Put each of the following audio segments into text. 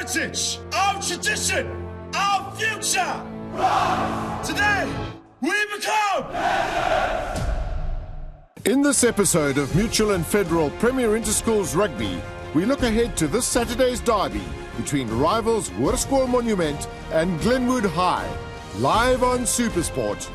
heritage, our tradition, our future. Today, we become... In this episode of Mutual and Federal Premier Interschools Rugby, we look ahead to this Saturday's derby between rivals Hoërskool Monument and Glenwood High, live on SuperSport.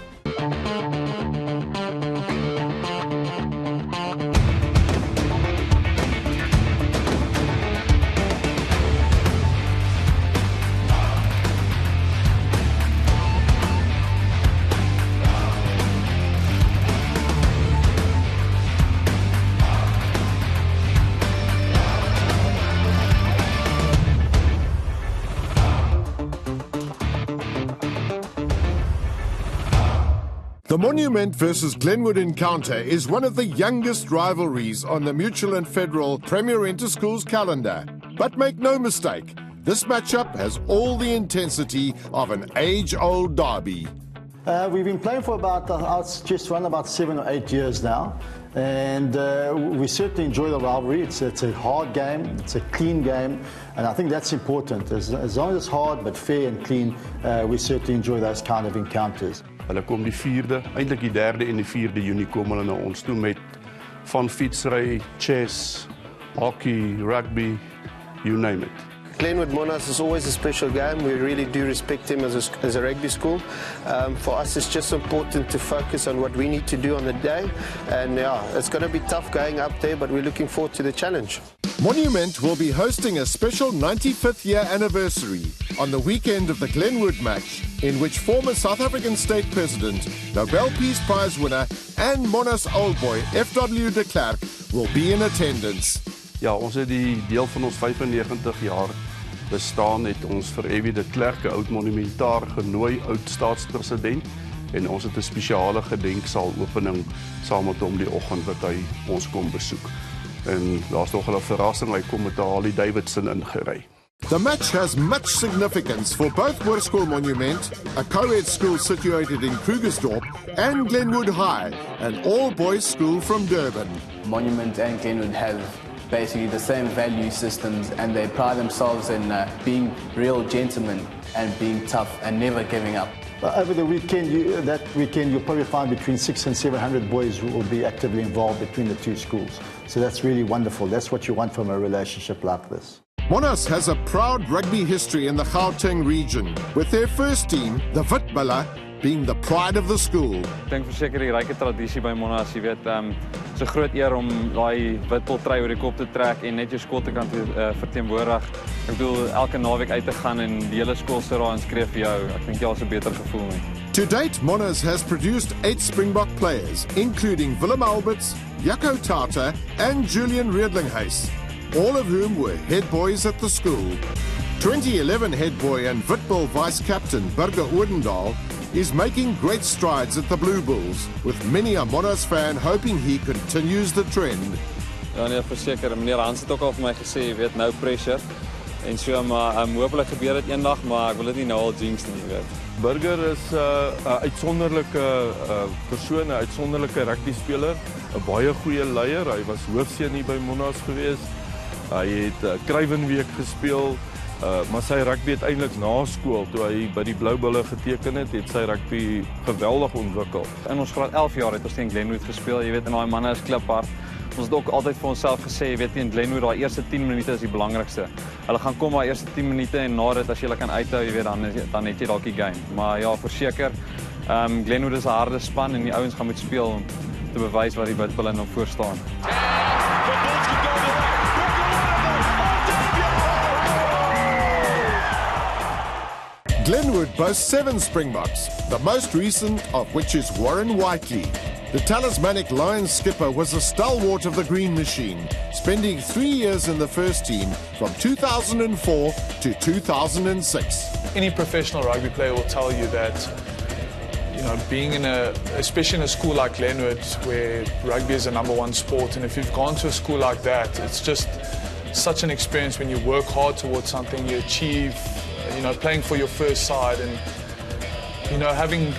The Monument versus Glenwood encounter is one of the youngest rivalries on the Mutual and Federal Premier Interschools calendar. But make no mistake, this matchup has all the intensity of an age-old derby. We've been playing for just around about 7 or 8 years now, and we certainly enjoy the rivalry. It's a hard game, it's a clean game, and I think that's important. As long as it's hard but fair and clean, we certainly enjoy those kind of encounters. Hulle kom die 4de, eintlik die 3de en die 4de Junie kom hulle na ons toe met van fietsry, chess, hockey, rugby, you name it. Glenwood Monnas is always a special game. We really do respect him as a rugby school. For us, it's just important to focus on what we need to do on the day. And yeah, it's going to be tough going up there, but we're looking forward to the challenge. Monument will be hosting a special 95th year anniversary on the weekend of the Glenwood match, in which former South African State President, Nobel Peace Prize winner and Monnas old boy F.W. de Klerk will be in attendance. Ja, ons het die deel van ons 95 jaar bestaan het ons vir F.W. de Klerk, 'n oud monumentaar, genooi, oud staatspresident, en ons het 'n spesiale gedenksaal opening saam met hom die oggend wat hy ons kom besoek. En daar's nog 'n verrassing, hy kom met 'n Harley Davidson ingery. The match has much significance for both Hoërskool Monument, a co-ed school situated in Krugersdorp, and Glenwood High, an all-boys school from Durban. Monument and Glenwood have basically the same value systems, and they pride themselves in being real gentlemen and being tough and never giving up. Over the weekend, you'll probably find between 600 and 700 boys who will be actively involved between the two schools. So that's really wonderful. That's what you want from a relationship like this. Monnas has a proud rugby history in the Gauteng region, with their first team, the Witbulle, being the pride of the school. Ek dink verseker die ryke tradisie by Monnas, jy weet, so groot eer om daai witpoltrui oor die kop te trek en net jou skool te kan verteenwoordig. Ek bedoel elke naweek uit te gaan en die hele skool sit daar en skree vir jou. Ek dink jy al 'n beter gevoel nie. To date, Monnas has produced 8 Springbok players, including Willem Alberts, Jaco Tata and Julian Riedlinghuis, all of whom were head boys at the school. 2011 head boy and Witbull vice-captain Burger Odendaal is making great strides at the Blue Bulls, with many a Monnas fan hoping he continues the trend. Ja nee, verseker, meneer Hans het ook al vir my gesê, jy weet, no pressure. En so, maar hopelik gebeur dit eendag, maar ek wil dit nie nou al jinx nie, jy weet. Burger is 'n uitsonderlike persoon, 'n uitsonderlike rugbyspeler, 'n baie goeie leier. Hy was hoofseun hier by Monnas gewees. Hy het Kruivenweek gespeel, maar sy rugby het eintlik na skool, toe hy by die Blou Bulle geteken het sy rugby geweldig ontwikkel. In ons graad 11 jaar het ons teen Glenwood gespeel, jy weet, en daai manne is kliphard. Ons het ook altyd vir onsself gesê, jy weet, teen Glenwood, daai eerste 10 minute is die belangrikste. Hulle gaan kom daai eerste 10 minute en na dit, as jy hulle kan uithou, jy weet, dan het jy dalk die game. Maar ja, verseker, Glenwood is 'n harde span en die ouens gaan moet speel om te bewys wat die Witbulle nou voor staan. Glenwood boasts 7 Springboks, the most recent of which is Warren Whiteley. The talismanic Lions skipper was a stalwart of the Green Machine, spending 3 years in the first team from 2004 to 2006. Any professional rugby player will tell you that, you know, being especially in a school like Glenwood, where rugby is the #1 sport, and if you've gone to a school like that, it's just such an experience when you work hard towards something, you achieve, you know, playing for your first side, and you know, having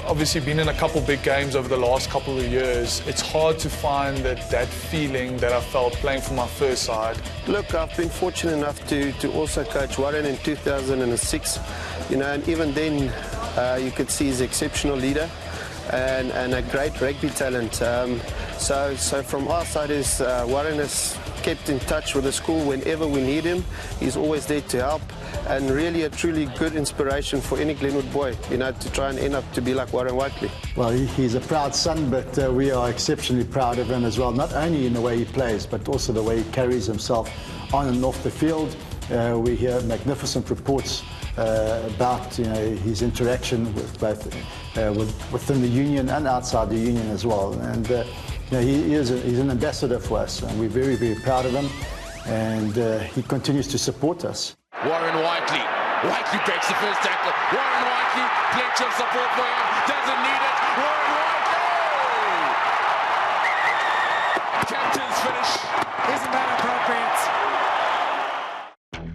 obviously been in a couple big games over the last couple of years, it's hard to find that feeling that I felt playing for my first side. Look, I've been fortunate enough to also coach Warren in 2006, you know, and even then you could see he's an exceptional leader and a great rugby talent. So from our side is Warren has kept in touch with the school whenever we need him. He's always there to help, and really a truly good inspiration for any Glenwood boy, you know, to try and end up to be like Warren Whiteley. Well, he's a proud son, but we are exceptionally proud of him as well, not only in the way he plays, but also the way he carries himself on and off the field. We hear magnificent reports about, you know, his interaction with both within the union and outside the union as well. And you know, he's an ambassador for us, and we're very, very proud of him. And he continues to support us. Warren Whiteley. Whiteley breaks the first tackle. Warren Whiteley, plenty of support for him. Doesn't need it. Warren Whiteley! Captain's finish. Isn't that appropriate?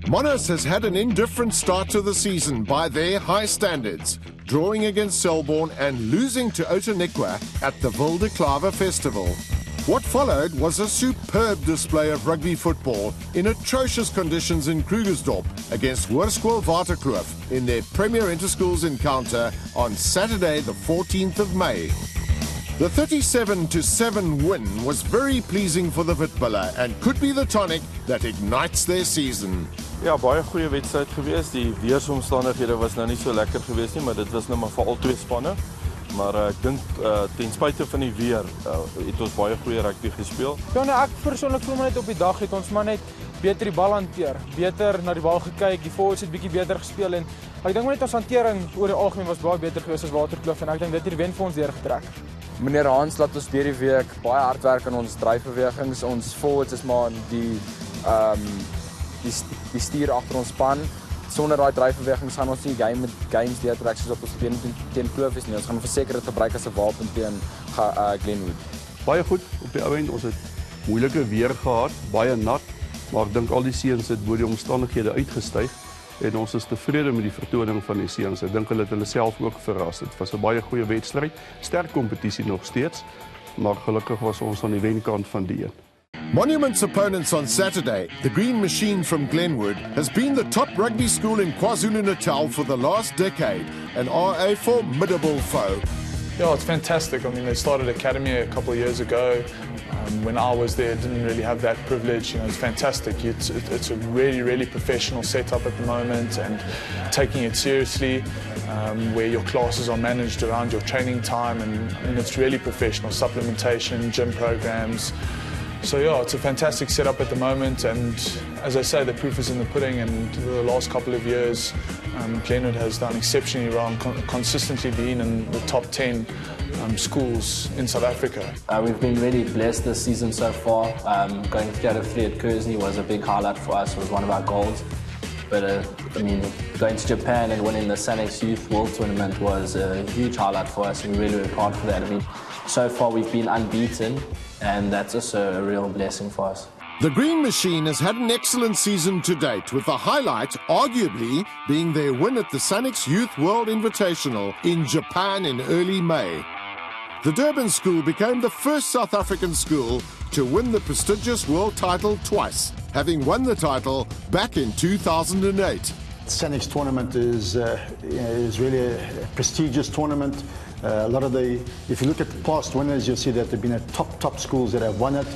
Monnas has had an indifferent start to the season by their high standards, drawing against Selborne and losing to Outeniqua at the Wilde Klaver Festival. What followed was a superb display of rugby football in atrocious conditions in Krugersdorp against Hoërskool Waterkloof in their Premier Interschools encounter on Saturday the 14th of May. The 37-7 win was very pleasing for the Witbulle and could be the tonic that ignites their season. Ja, baie goeie wedstryd geweest. Die weersomstandighede was nou nie so lekker geweest nie, maar dit was nou maar vir al twee spanne. Maar ek dink ten spyte van die weer het ons baie goeie rugby gespeel. Ja, nee, ek persoonlik voel maar net op die dag het ons maar net beter die bal hanteer, beter na die bal gekyk, die forwards het bietjie beter gespeel en ek dink net ons hantering oor die algemeen was baie beter geweest as Waterkloof en ek dink dit het die wen vir ons deurgetrek. Meneer Hans laat ons deur die week baie hard werk aan ons dryfbewegings. Ons forwards is maar die stuur agter ons span. Sonder daai dryfbewegings gaan ons nie games deurtrek soos op ons teen Kloof is nie. Ons gaan verseker dit gebruik as 'n wapen teen Glenwood. Baie goed op die ou end. Ons het moeilike weer gehad, baie nat, maar ek dink al die seuns het bo die omstandighede uitgestyg en ons is tevrede met die vertoning van die seuns. Ek dink hulle het hulle self ook verras. Dit was 'n baie goeie wedstryd, sterk kompetisie nog steeds, maar gelukkig was ons aan die wenkant van die een. Monument's opponents on Saturday, the Green Machine from Glenwood, has been the top rugby school in KwaZulu-Natal for the last decade and are a formidable foe. Yeah, it's fantastic. I mean, they started academy a couple of years ago. When I was there, didn't really have that privilege. You know, it's fantastic. It's a really, really professional setup at the moment, and taking it seriously, where your classes are managed around your training time, and I mean, it's really professional. Supplementation, gym programs. So yeah, it's a fantastic setup at the moment, and as I say, the proof is in the pudding. And the last couple of years, Glenwood has done exceptionally well, consistently been in the top 10 schools in South Africa. We've been really blessed this season so far. Going to out of 3 at Kersney was a big highlight for us. It was one of our goals. But I mean, going to Japan and winning the Sanex Youth World Tournament was a huge highlight for us, and we really worked hard for that. I mean, so far we've been unbeaten, and that's also a real blessing for us. The Green Machine has had an excellent season to date, with the highlight arguably being their win at the Sanex Youth World Invitational in Japan in early May. The Durban school became the first South African school to win the prestigious world title twice, having won the title back in 2008. The Sanex tournament is really a prestigious tournament. A lot of if you look at the past winners, you'll see that there have been top schools that have won it.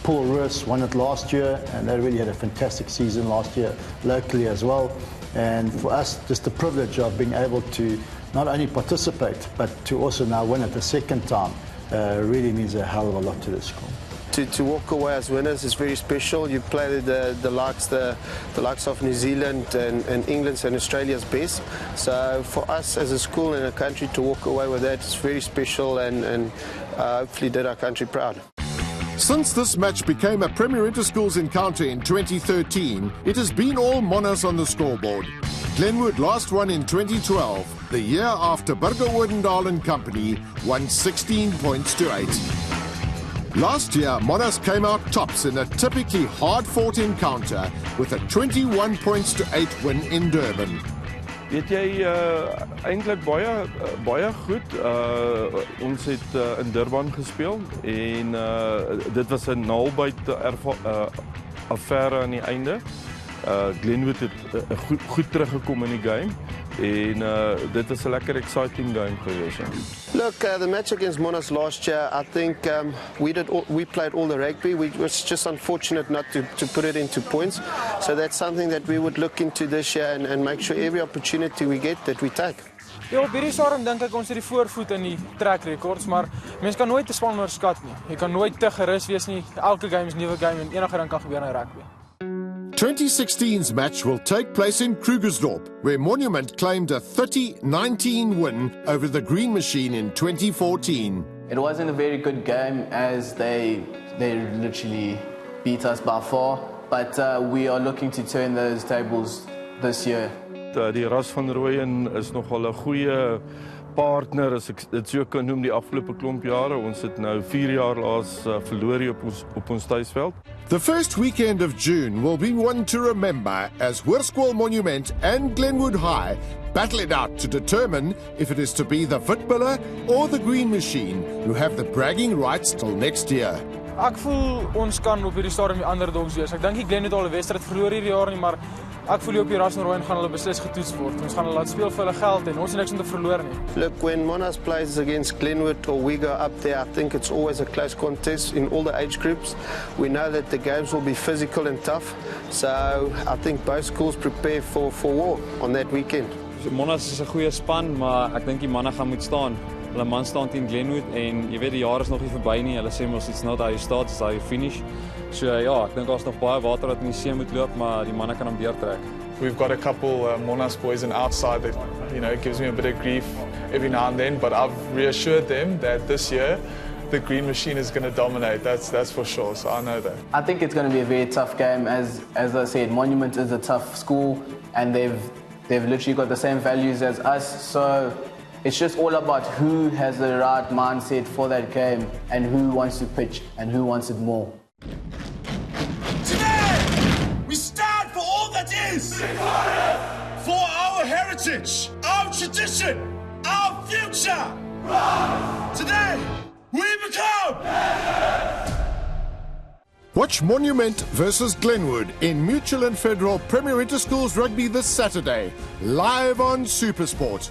Paul Roos won it last year, and they really had a fantastic season last year locally as well. And for us, just the privilege of being able to not only participate, but to also now win it the second time really means a hell of a lot to the school. To walk away as winners is very special. You play the likes of New Zealand and England's and Australia's best. So for us as a school and a country to walk away with that is very special, and hopefully did our country proud. Since this match became a Premier Interschools encounter in 2013, it has been all Monnas on the scoreboard. Glenwood last won in 2012, the year after Burger Odendaal and Company won 16 points to 8. Last year, Monnas came out tops in a typically hard-fought encounter with a 21 points to 8 win in Durban. Weet jy, eintlik baie goed. Ons het in Durban gespeel en dit was 'n nailbyt affære aan die einde. Glenwood het goed teruggekom in die game en dit was 'n lekker exciting game geweest. Look, the match against Monnas last year, I think we played all the rugby. We was just unfortunate not to put it into points. So that's something that we would look into this year and make sure every opportunity we get that we take. Ja, op hierdie stadium dink ek ons het die voorvoet in die track records, maar mens kan nooit te span oorskat nie. Jy kan nooit te gerus wees nie. Elke game is 'n nuwe game en enige ding kan gebeur in rugby. 2016's match will take place in Krugersdorp, where Monument claimed a 30-19 win over the Green Machine in 2014. It wasn't a very good game as they literally beat us by 4, but we are looking to turn those tables this year. Die ras van Rooyen is nogal 'n goeie partner, as ek dit so kan noem, die afgelope klomp jare. Ons het nou 4 jaar laas verloor op ons tuisveld. The first weekend of June will be one to remember as Hoërskool Monument and Glenwood High battle it out to determine if it is to be the Witbuller or the Green Machine who have the bragging rights till next year. Ek voel ons kan op hierdie stadium die underdogs wees. Ek dink die Glenwood al 'n wedstryd verloor hierdie jaar nie, maar ek voel op die ras en Rooyen gaan hulle beslis getoets word. Ons gaan hulle laat speel vir hulle geld en ons het niks om te verloor nie. Look, when Monnas plays against Glenwood or we go up there, I think it's always a close contest in all the age groups. We know that the games will be physical and tough, so I think both schools prepare for war on that weekend. So Monnas is 'n goeie span, maar ek dink die manne gaan moet staan. Hulle man staan teen Glenwood en jy weet die jaar is nog nie verby nie. Hulle sê mos it's not how you start, it's how you finish. So ja, ek dink daar's nog baie water wat in die see moet loop, maar die manne kan hom deurtrek. We've got a couple Monnas boys on outside that, it gives me a bit of grief every now and then, but I've reassured them that this year the Green Machine is going to dominate. That's for sure, so I know that. I think it's going to be a very tough game. As I said, Monument is a tough school and they've literally got the same values as us, so it's just all about who has the right mindset for that game and who wants to pitch and who wants it more. Today, we stand for all that is, for our heritage, our tradition, our future. Today, we become. Watch Monument versus Glenwood in Mutual and Federal Premier Interschools Rugby this Saturday, live on SuperSport.